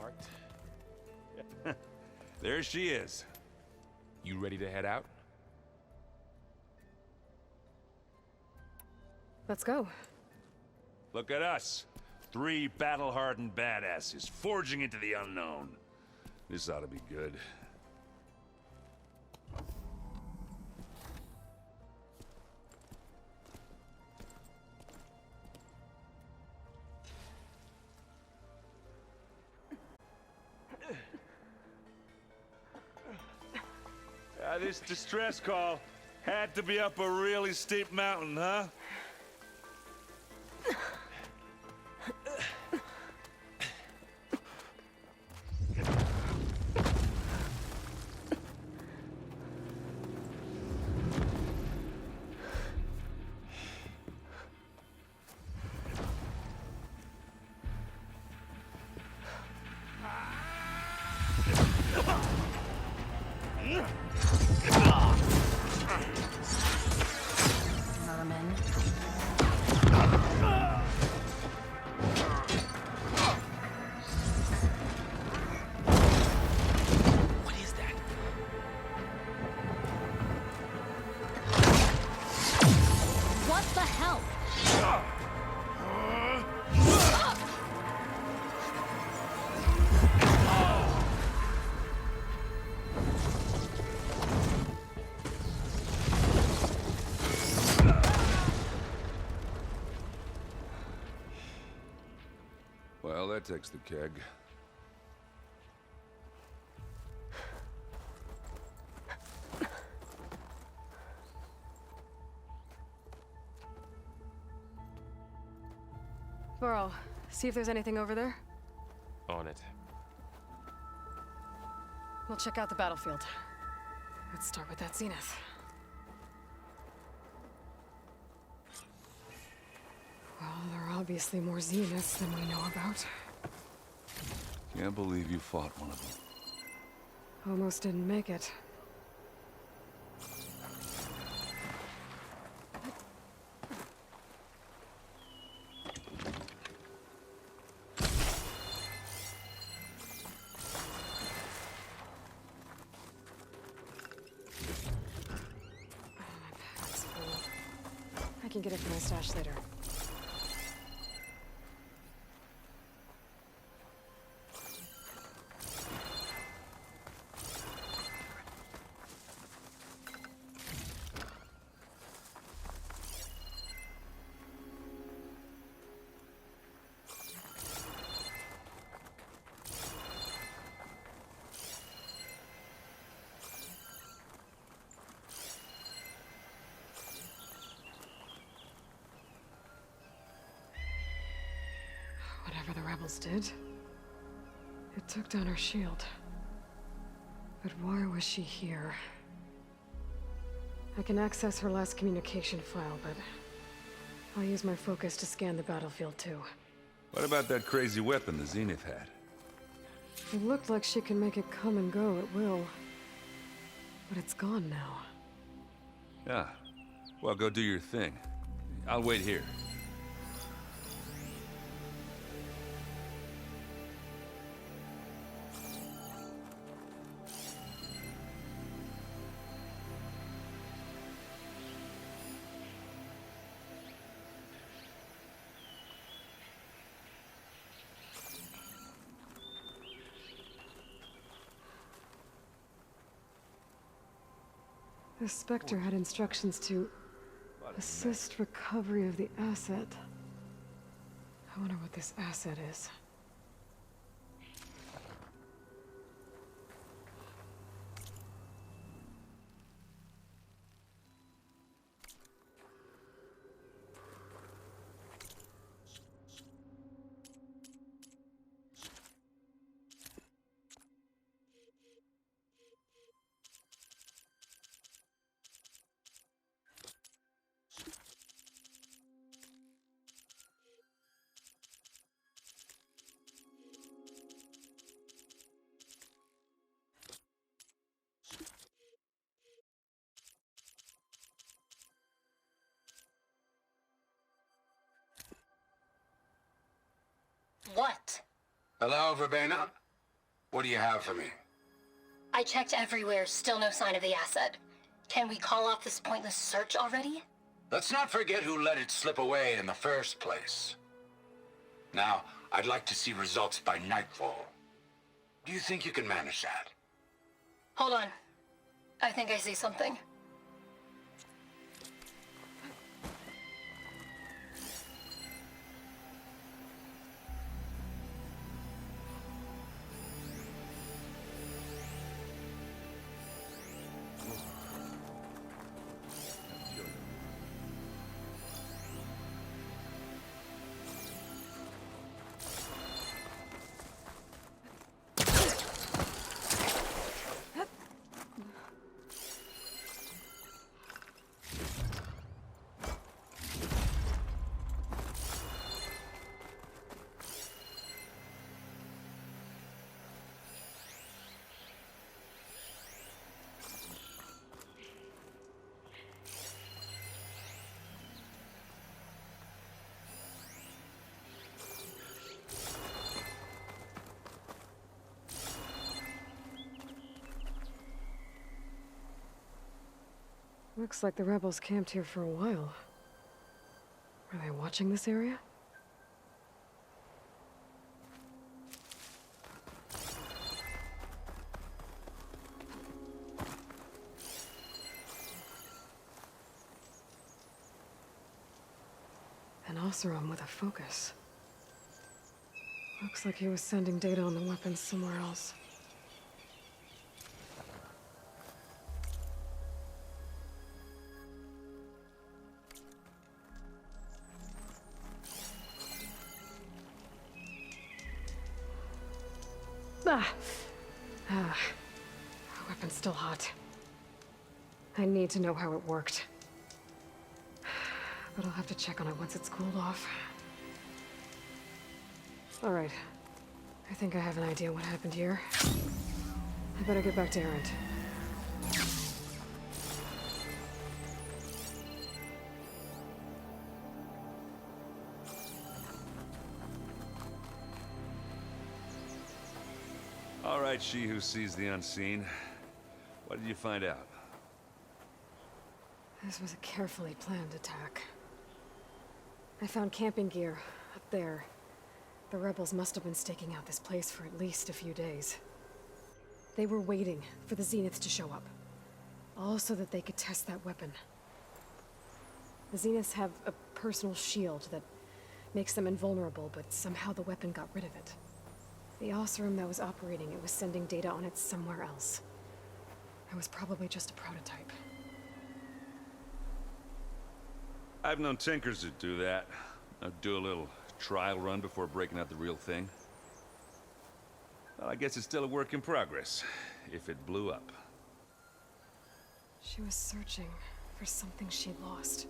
marked. There she is. You ready to head out? Let's go. Look at us. 3 battle-hardened badasses forging into the unknown. This ought to be good. This distress call had to be up a really steep mountain, huh? Merman. What is that? What the hell? Well, that takes the keg. Burrow, see if there's anything over there. On it. We'll check out the battlefield. Let's start with that zenith. Well, there are obviously more zeniths than we know about. Can't believe you fought one of them. Almost didn't make it. My bag's full. I can get it from my stash later. Whatever the rebels did, it took down her shield. But why was she here? I can access her last communication file, but I'll use my focus to scan the battlefield too. What about that crazy weapon the Zenith had? It looked like she can make it come and go at will. But it's gone now. Yeah. Well, go do your thing. I'll wait here. The Spectre had instructions to assist recovery of the asset. I wonder what this asset is. What? Hello, Verbena. What do you have for me? I checked everywhere, still no sign of the asset. Can we call off this pointless search already? Let's not forget who let it slip away in the first place. Now, I'd like to see results by nightfall. Do you think you can manage that? Hold on. I think I see something. Looks like the rebels camped here for a while. Are they watching this area? An Oseram with a focus. Looks like he was sending data on the weapons somewhere else. Weapon's still hot. I need to know how it worked. But I'll have to check on it once it's cooled off. All right. I think I have an idea what happened here. I better get back to Erend. All right, she who sees the unseen. What did you find out? This was a carefully planned attack. I found camping gear up there. The rebels must have been staking out this place for at least a few days. They were waiting for the Zeniths to show up. All so that they could test that weapon. The Zeniths have a personal shield that makes them invulnerable, but somehow the weapon got rid of it. The Oseram that was operating it was sending data on it somewhere else. It was probably just a prototype. I've known tinkers that do that. I'll do a little trial run before breaking out the real thing. Well, I guess it's still a work in progress, if it blew up. She was searching for something she'd lost.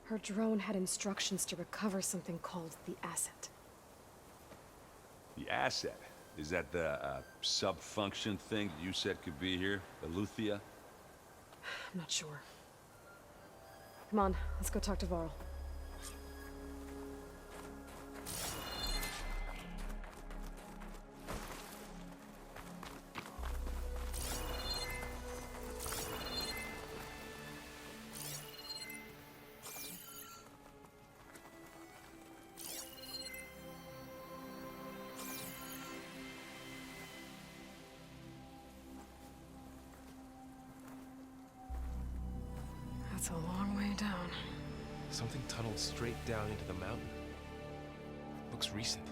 Her drone had instructions to recover something called the asset. The asset? Is that the sub-function thing that you said could be here? The Luthia? I'm not sure. Come on, let's go talk to Varl. That's a long way down. Something tunneled straight down into the mountain. Looks recent.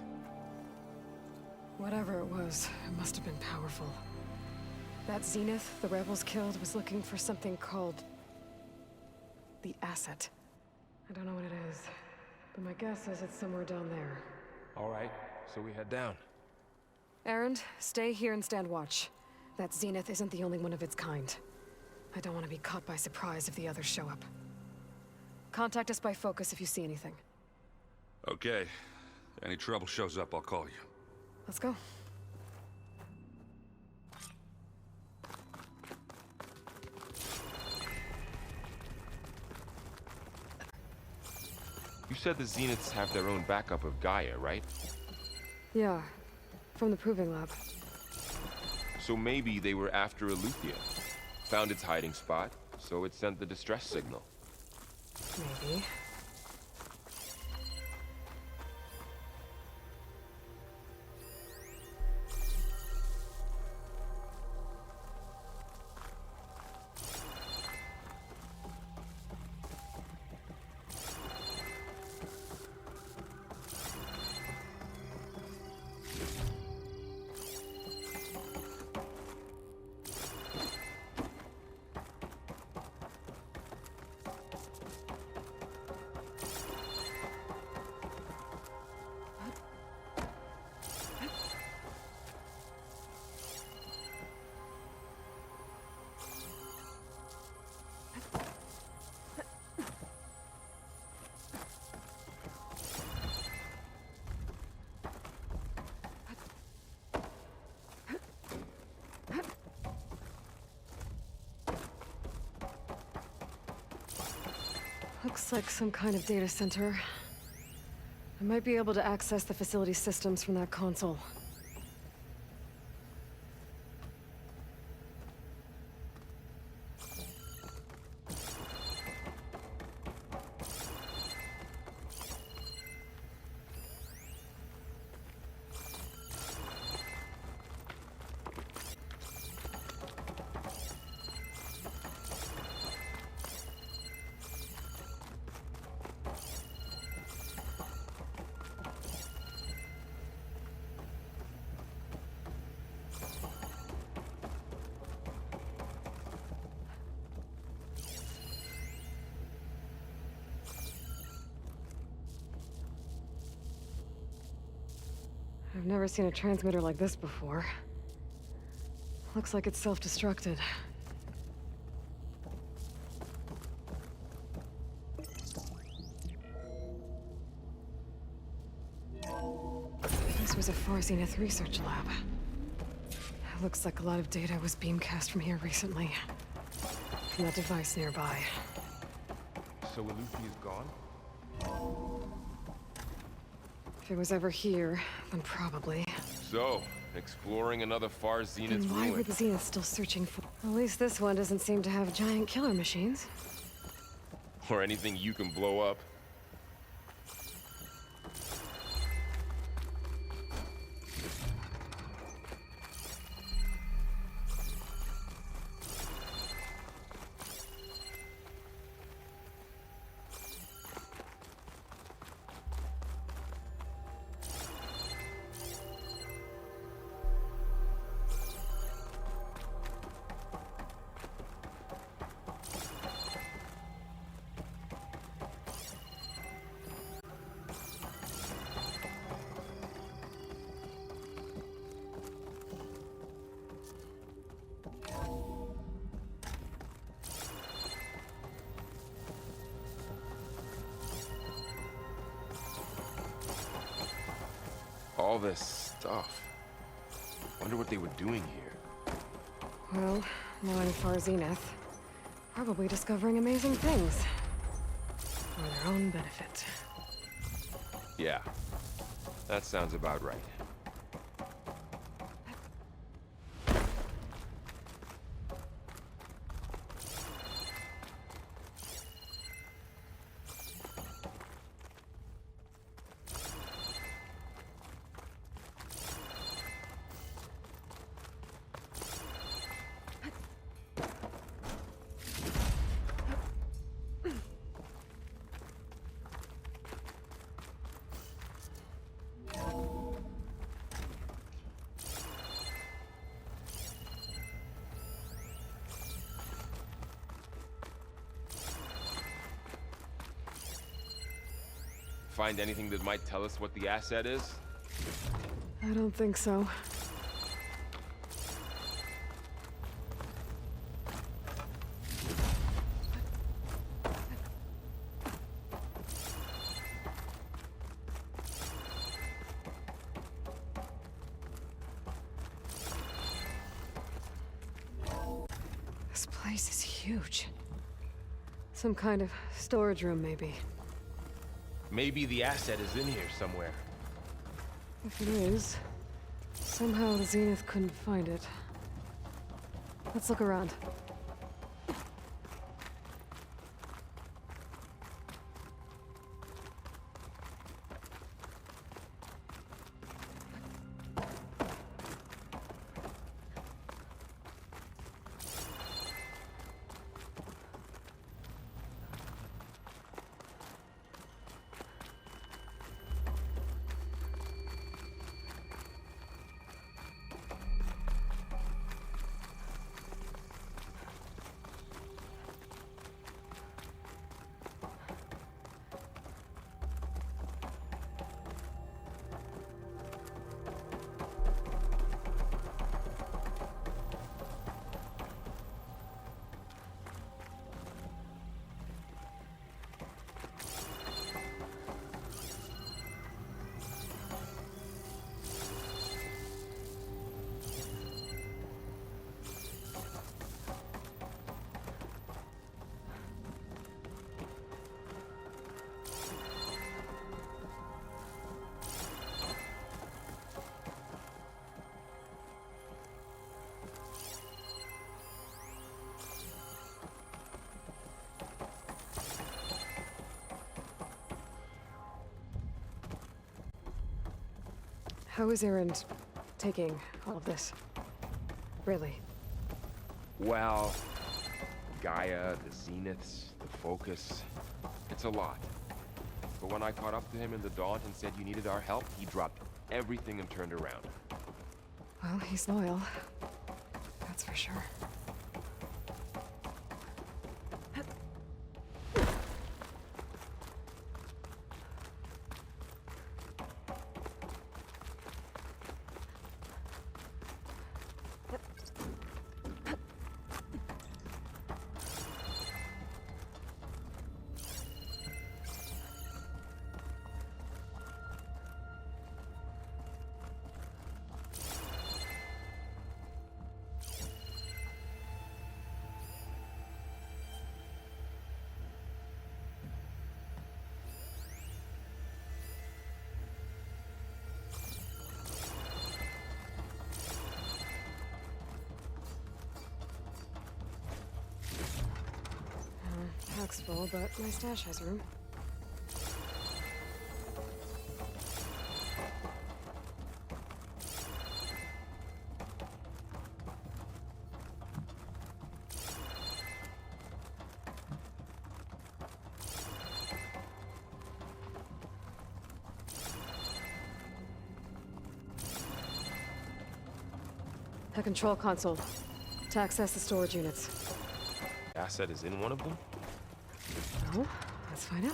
Whatever it was, it must have been powerful. That Zenith the rebels killed was looking for something called the asset. I don't know what it is, but my guess is it's somewhere down there. All right, so we head down. Erend, stay here and stand watch. That Zenith isn't the only one of its kind. I don't want to be caught by surprise if the others show up. Contact us by focus if you see anything. Okay. Any trouble shows up, I'll call you. Let's go. You said the Zeniths have their own backup of Gaia, right? Yeah. from the proving lab. So maybe they were after Eleuthia. Found its hiding spot, so it sent the distress signal. Maybe. Looks like some kind of data center. I might be able to access the facility systems from that console. I've never seen a transmitter like this before. Looks like it's self-destructed. This was a Far Zenith research lab. Looks like a lot of data was beamcast from here recently. From that device nearby. So Eleuthea's gone? If it was ever here, then probably. So, exploring another Far Zenith Then why ruin. were the Zeniths still searching for? At least this one doesn't seem to have giant killer machines. Or anything you can blow up. All this stuff. Wonder what they were doing here. Well, knowing Far Zenith, probably discovering amazing things. For their own benefit. Yeah, that sounds about right. Find anything that might tell us what the asset is? I don't think so. This place is huge. Some kind of storage room, maybe. Maybe the asset is in here somewhere. If it is, Somehow the Zenith couldn't find it. Let's look around. How is Erend taking all of this? Really? Well, Gaia, the Zeniths, the Focus, it's a lot. But when I caught up to him in the Daunt and said you needed our help, he dropped everything and turned around. Well, he's loyal. That's for sure. Pack's full, but my stash has room. The control console. To access the storage units. Asset is in one of them? Oh, let's find out.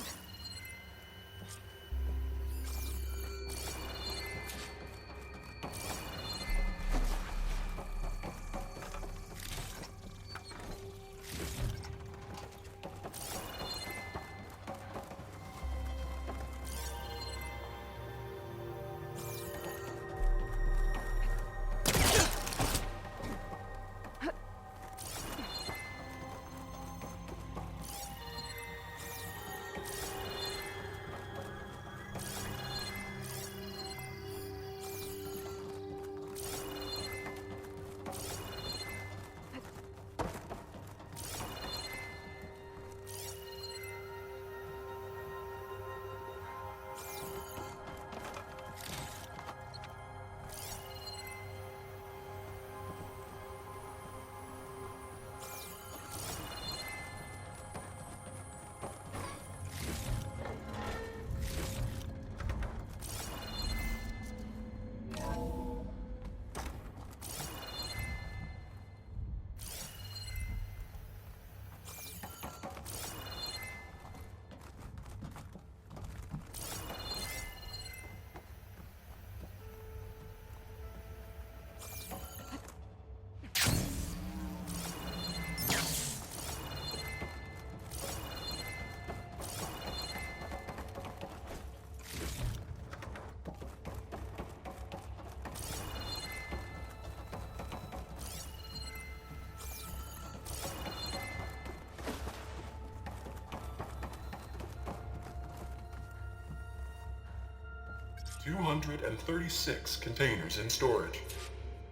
$236 containers in storage.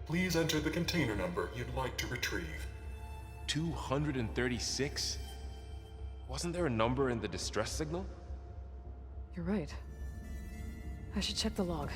Please enter the container number you'd like to retrieve. 236? Wasn't there a number in the distress signal? You're right. I should check the log.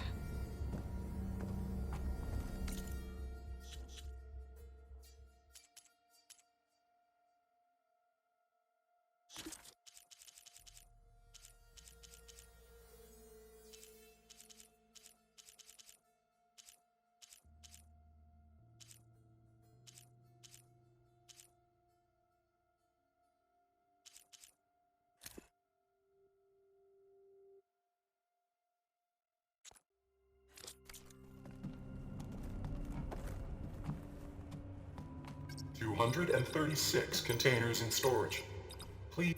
$236 containers in storage. Please.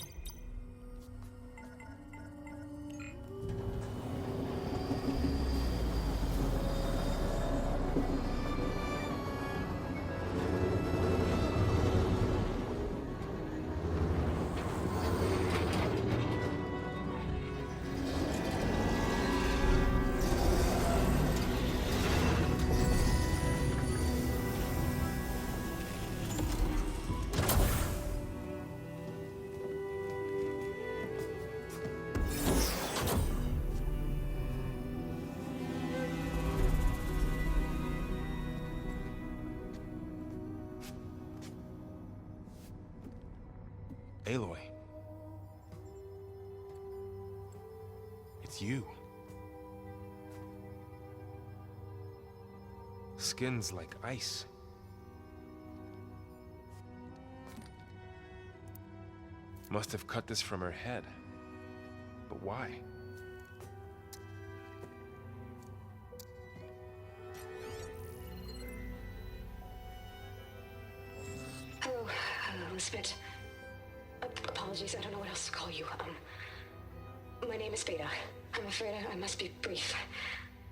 Aloy. It's you. Skin's like ice. Must have cut this from her head. But why? Hello, Elizabeth. Apologies, I don't know what else to call you. My name is Veda. I'm afraid I must be brief.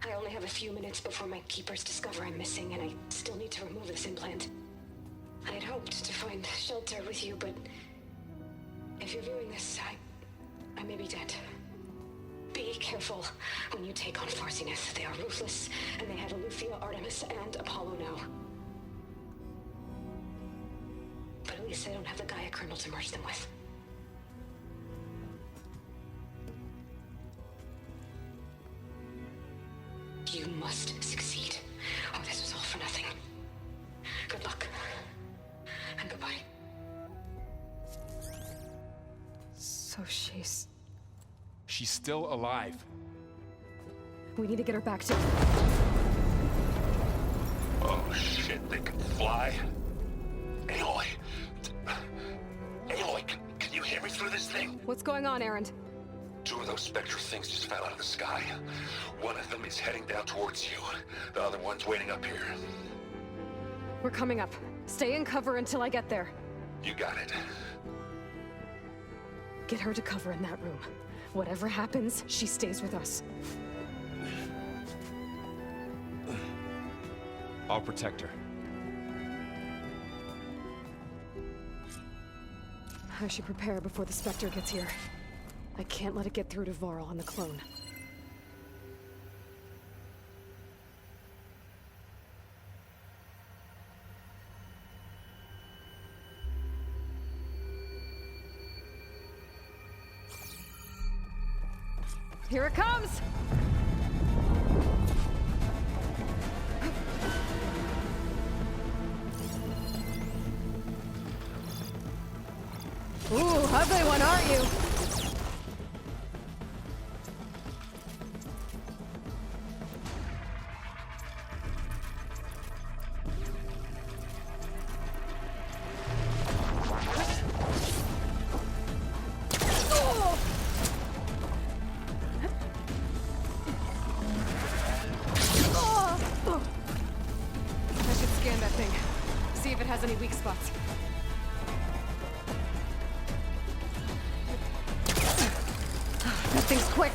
I only have a few minutes before my keepers discover I'm missing, and I still need to remove this implant. I had hoped to find shelter with you, but if you're viewing this, I may be dead. Be careful when you take on Farsineth. They are ruthless, and they have Aletheia, Artemis, and Apollo now. But at least they don't have the Gaia kernel to merge them with. You must succeed, or this was all for nothing. Good luck. And goodbye. So she's... She's still alive. We need to get her back to... Oh shit, they can fly? Aloy! Aloy, can you hear me through this thing? What's going on, Erend? Two of those spectral things just fell out of the sky. One of them is heading down towards you. The other one's waiting up here. We're coming up. Stay in cover until I get there. You got it. Get her to cover in that room. Whatever happens, she stays with us. I'll protect her. I should prepare before the Spectre gets here. I can't let it get through to Varl and the clone. Here it comes! Ooh, ugly one, aren't you? I should scan that thing. See if it has any weak spots. That thing's quick.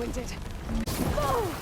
ruined it. Oh!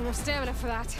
Enough stamina for that.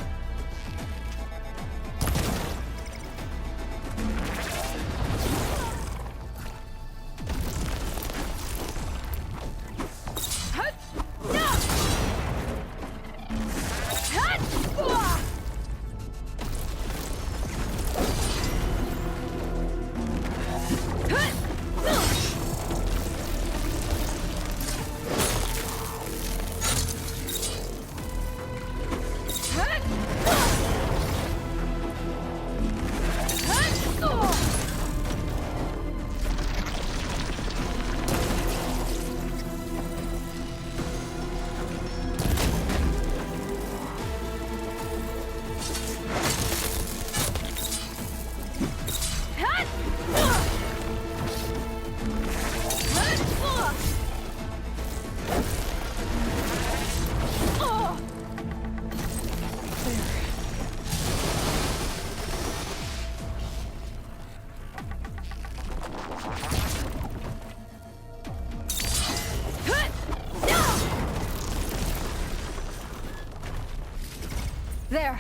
There.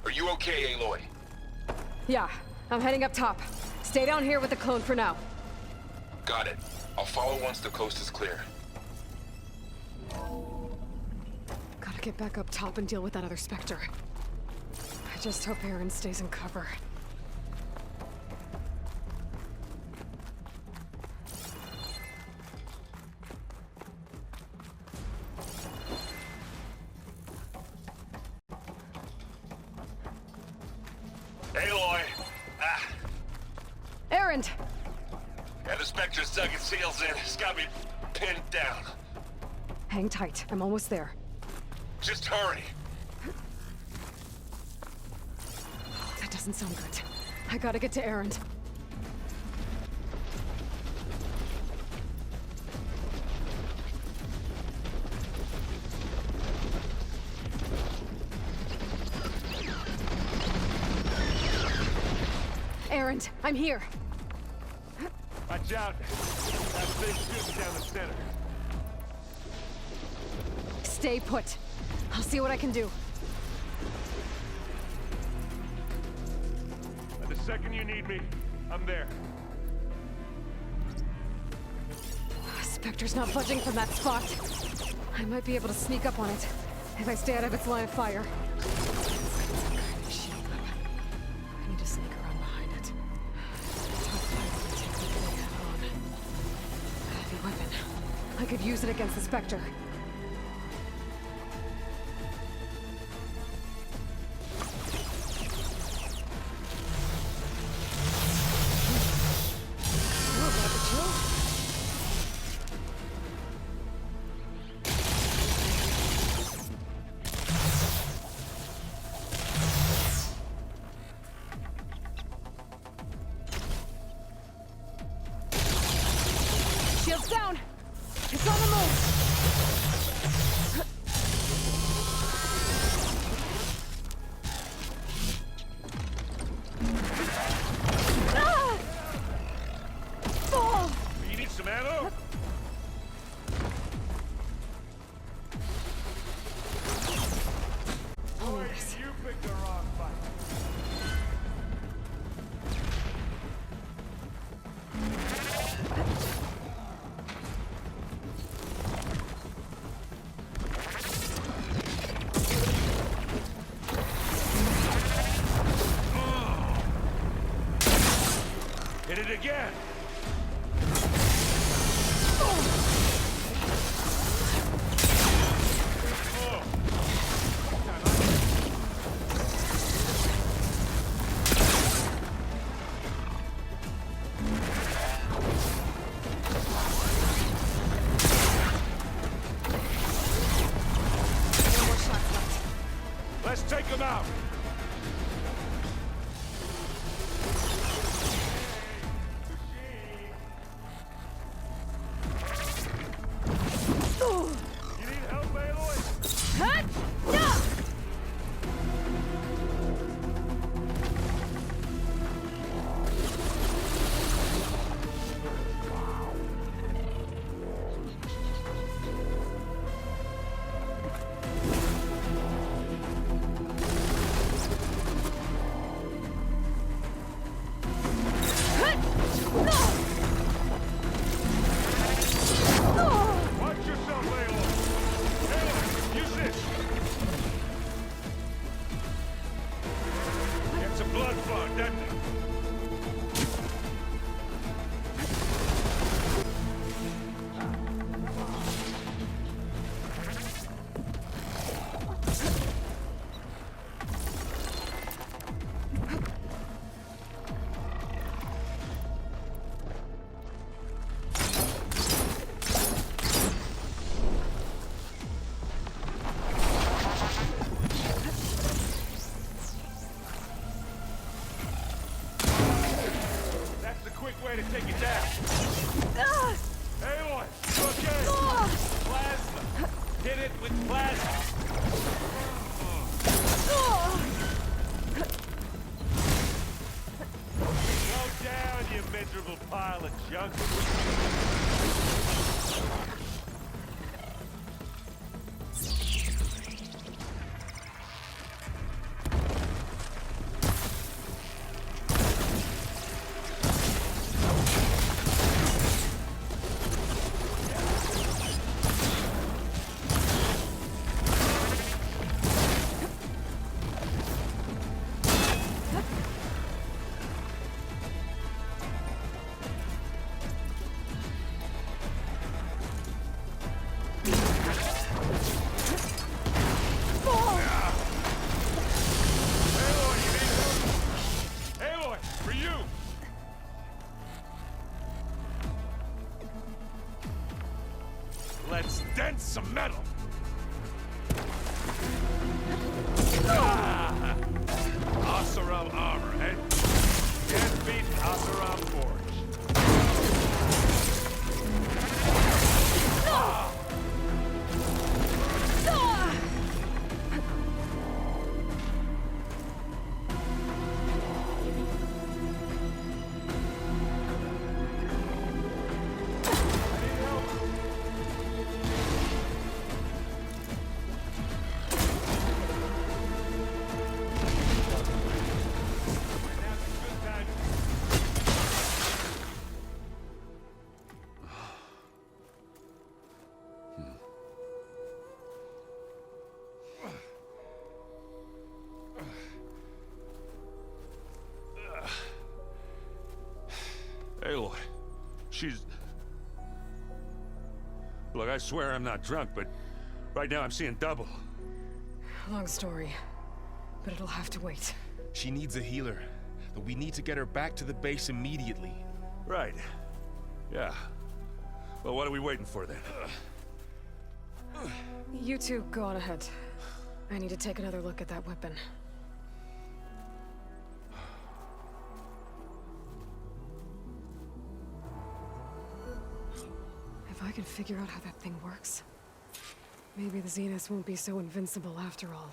Are you okay, Aloy? Yeah, I'm heading up top. Stay down here with the clone for now. Got it. I'll follow once the coast is clear. Gotta get back up top and deal with that other Spectre. I just hope Aaron stays in cover. Aloy! Ah, Aaron! yeah, the Spectre's dug its heels in. It's got me pinned down. Hang tight. I'm almost there. Just hurry. That doesn't sound good. I gotta get to Aaron. errand. I'm here. Watch out. That thing's shooting down the center. Stay put. I'll see what I can do. The second you need me, I'm there. Spectre's not budging from that spot. I might be able to sneak up on it if I stay out of its line of fire. Shield up. I need to sneak around behind it. Tough fight to take the thing head on. A heavy weapon. I could use it against the Spectre. Shield's down! It's on the move! Ah! Oh! You need some ammo? I'll need this. You picked the wrong fight. Hit it again! No more shots left. Let's take him out! Oh! You need help, Aloy? Hut! No! Watch yourself, Aloy! Aloy, use this! Get some blood flowing, doesn't it? That's the quick way to take it down. Ah! Aloy, you okay? Ah! Plasma. Hit it with plasma. Ah! Go down, you miserable pile of junk. Aloy, you need help? Aloy, for you! Let's dent some metal! Ah! Oseram armor, eh? Can't beat Oseram forge. Ah! she's... Look, I swear I'm not drunk, but right now I'm seeing double. Long story, but it'll have to wait. She needs a healer, but we need to get her back to the base immediately. Right. Yeah. Well, what are we waiting for then? You two go on ahead. I need to take another look at that weapon. If I can figure out how that thing works, maybe the Zeniths won't be so invincible after all.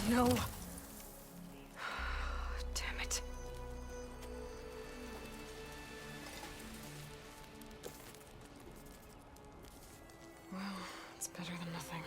No. Damn it. Well, it's better than nothing.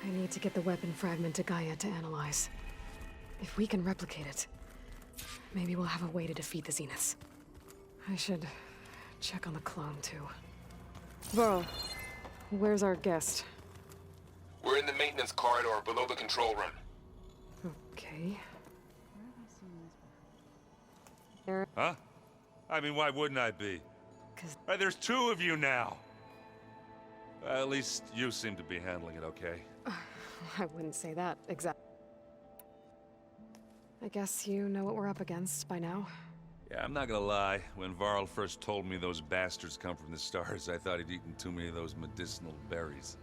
I need to get the weapon fragment to Gaia to analyze. If we can replicate it, maybe we'll have a way to defeat the Zeniths. I should check on the clone, too. Varl, where's our guest? We're in the maintenance corridor below the control room. Okay. Huh? I mean, why wouldn't I be? 'Cause... Right, there's two of you now. At least you seem to be handling it okay. I wouldn't say that exactly. I guess you know what we're up against by now. Yeah, I'm not gonna lie. When Varl first told me those bastards come from the stars, I thought he'd eaten too many of those medicinal berries.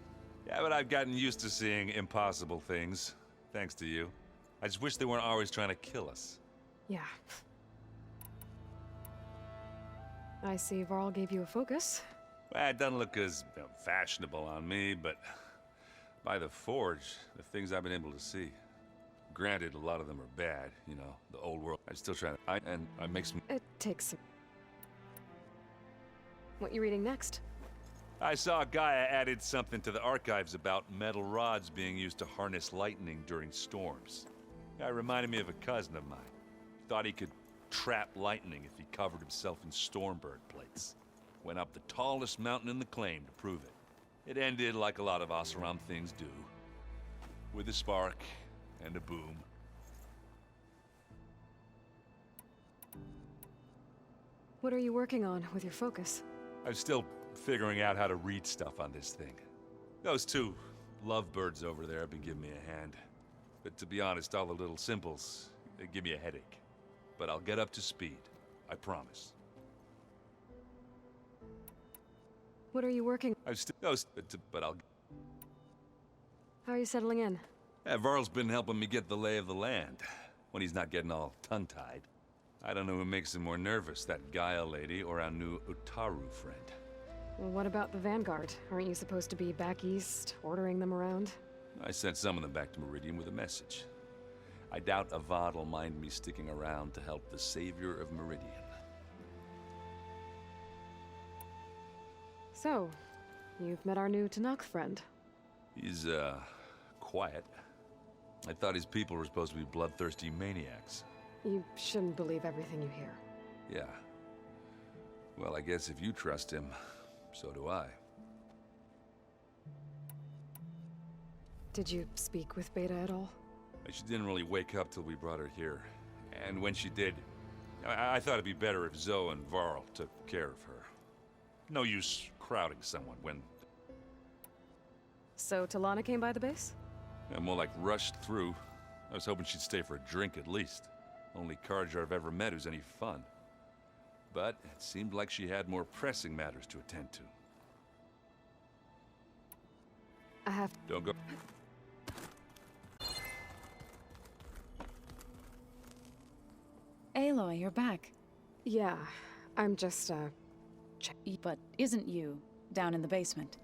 Yeah, but I've gotten used to seeing impossible things, thanks to you. I just wish they weren't always trying to kill us. Yeah. I see Varl gave you a focus. Well, it doesn't look as fashionable on me, but by the Forge, the things I've been able to see. Granted, a lot of them are bad, you know, the old world. I'm still trying to, and I make some... It takes some... What you reading next? I saw Gaia added something to the archives about metal rods being used to harness lightning during storms. Guy reminded me of a cousin of mine. Thought he could trap lightning if he covered himself in Stormbird plates. Went up the tallest mountain in the claim to prove it. It ended like a lot of Oseram things do. With a spark and a boom. What are you working on with your focus? I'm still figuring out how to read stuff on this thing. Those two lovebirds over there have been giving me a hand. But to be honest, all the little symbols, they give me a headache. But I'll get up to speed. I promise. What are you working... I'm still... but I'll... How are you settling in? Yeah, Varl's been helping me get the lay of the land. When he's not getting all tongue-tied. I don't know who makes him more nervous, that Gaia lady or our new Utaru friend. Well, what about the Vanguard? Aren't you supposed to be back east, ordering them around? I sent some of them back to Meridian with a message. I doubt Avad will mind me sticking around to help the savior of Meridian. So, you've met our new Tanakh friend. He's, quiet. I thought his people were supposed to be bloodthirsty maniacs. You shouldn't believe everything you hear. Yeah. Well, I guess if you trust him, so do I. Did you speak with Beta at all? She didn't really wake up till we brought her here. And when she did, I thought it'd be better if Zoe and Varl took care of her. No use crowding someone when... So Talana came by the base? More like rushed through. I was hoping she'd stay for a drink at least. Only Carja I've ever met who's any fun. But it seemed like she had more pressing matters to attend to. I have... Don't go... Aloy, you're back. Yeah, I'm just, But isn't you down in the basement?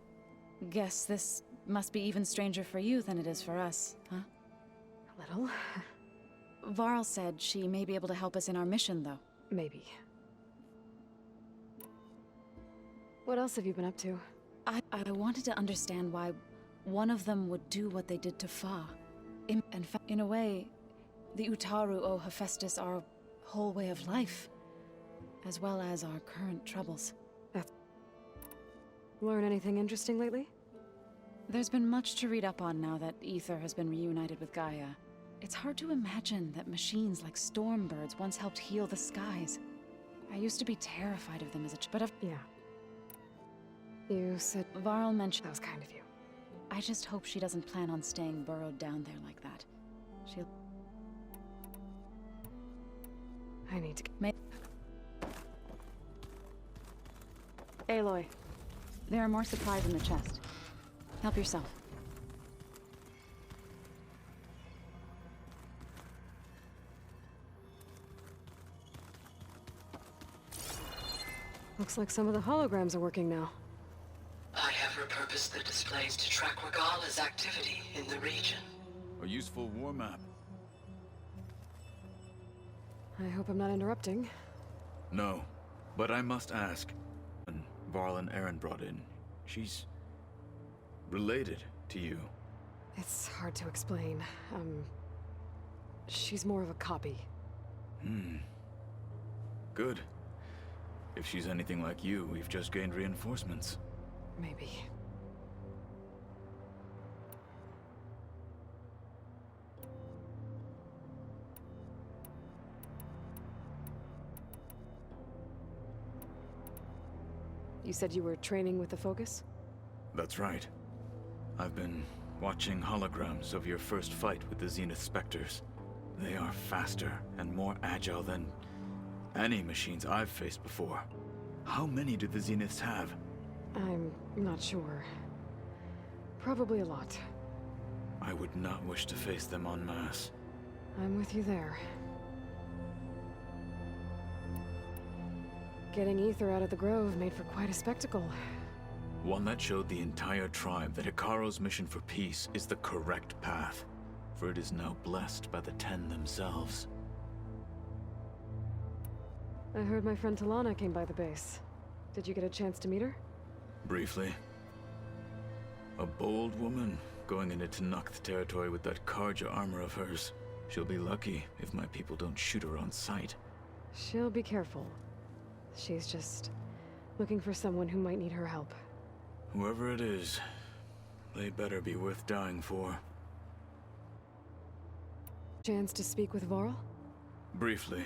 Guess this must be even stranger for you than it is for us, huh? A little. Varl said she may be able to help us in our mission, though. Maybe. What else have you been up to? I wanted to understand why one of them would do what they did to Fa. In a way, the Utaru owe Hephaestus our whole way of life, as well as our current troubles. Learn anything interesting lately? There's been much to read up on now that Aether has been reunited with Gaia. It's hard to imagine that machines like Stormbirds once helped heal the skies. I used to be terrified of them as a child, but Yeah. You said... Varl mentioned... That was kind of you. I just hope she doesn't plan on staying burrowed down there like that. She'll... I need to... Aloy, there are more supplies in the chest. Help yourself. Looks like some of the holograms are working now. I have repurposed the displays to track Regala's activity in the region. A useful war map. I hope I'm not interrupting. No, but I must ask. Varl and Aaron brought in. She's... related to you. It's hard to explain. She's more of a copy. Good. If she's anything like you, we've just gained reinforcements. Maybe. You said you were training with the Focus? That's right. I've been watching holograms of your first fight with the Zenith Spectres. They are faster and more agile than any machines I've faced before. How many do the Zeniths have? I'm not sure. Probably a lot. I would not wish to face them en masse. I'm with you there. Getting Aether out of the Grove made for quite a spectacle. One that showed the entire tribe that Hikaru's mission for peace is the correct path, for it is now blessed by the Ten themselves. I heard my friend Talana came by the base. Did you get a chance to meet her? Briefly. A bold woman going into Tanakh territory with that Karja armor of hers. She'll be lucky if my people don't shoot her on sight. She'll be careful. She's just looking for someone who might need her help. Whoever it is, they better be worth dying for. Chance to speak with Varl? Briefly.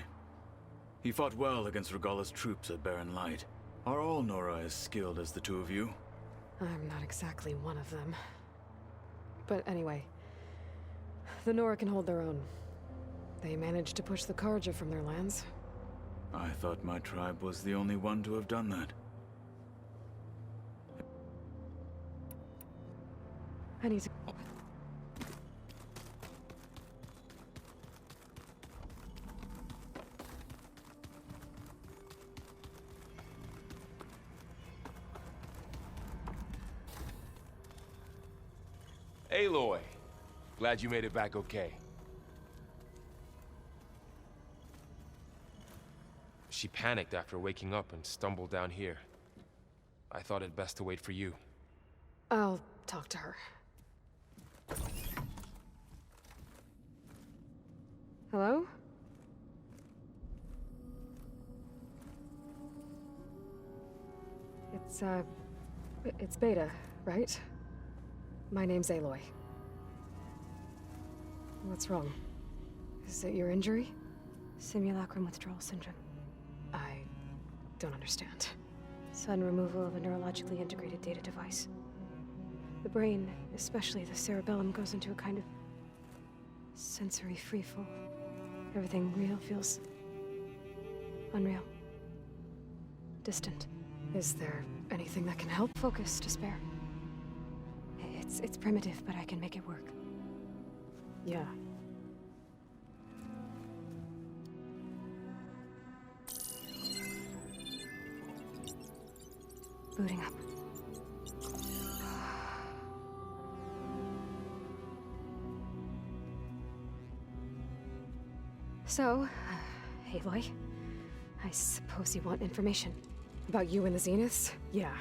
He fought well against Regala's troops at Barren Light. Are all Nora as skilled as the two of you? I'm not exactly one of them. But anyway, the Nora can hold their own. They managed to push the Karja from their lands. I thought my tribe was the only one to have done that. I need to... Aloy, glad you made it back okay. She panicked after waking up and stumbled down here. I thought it best to wait for you. I'll talk to her. Hello? It's Beta, right? My name's Aloy. What's wrong? Is it your injury? Simulacrum withdrawal syndrome. I don't understand. Sudden removal of a neurologically integrated data device. The brain, especially the cerebellum, goes into a kind of sensory freefall. Everything real feels unreal. Distant. Is there anything that can help? Focus to spare. It's primitive, but I can make it work. Yeah. Booting up. So, Aloy, I suppose you want information. About you and the Zeniths? Yeah.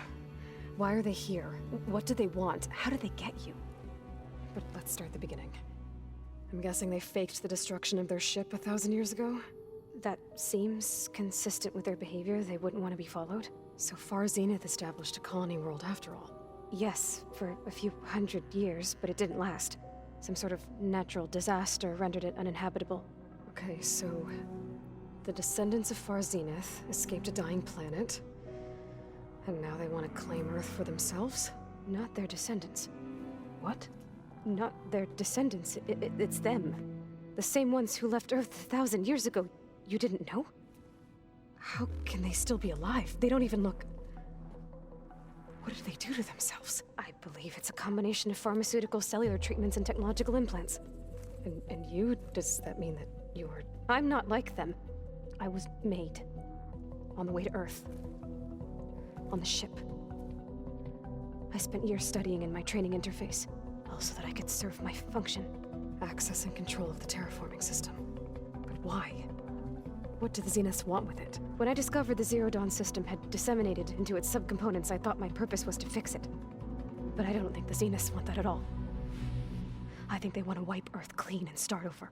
Why are they here? What do they want? How did they get you? But let's start at the beginning. I'm guessing they faked the destruction of their ship 1,000 years ago? That seems consistent with their behavior. They wouldn't want to be followed. So far, Zenith established a colony world after all. Yes, for a few hundred years, but it didn't last. Some sort of natural disaster rendered it uninhabitable. Okay, so the descendants of Far Zenith escaped a dying planet, and now they want to claim Earth for themselves? Not their descendants. What? Not their descendants. It's them. The same ones who left Earth 1,000 years ago. You didn't know? How can they still be alive? They don't even look... What did they do to themselves? I believe it's a combination of pharmaceutical, cellular treatments, and technological implants. And you? Does that mean that you are... I'm not like them. I was made. On the way to Earth. On the ship. I spent years studying in my training interface, all so that I could serve my function. Access and control of the terraforming system. But why? What do the Zeniths want with it? When I discovered the Zero Dawn system had disseminated into its subcomponents, I thought my purpose was to fix it. But I don't think the Zeniths want that at all. I think they want to wipe Earth clean and start over.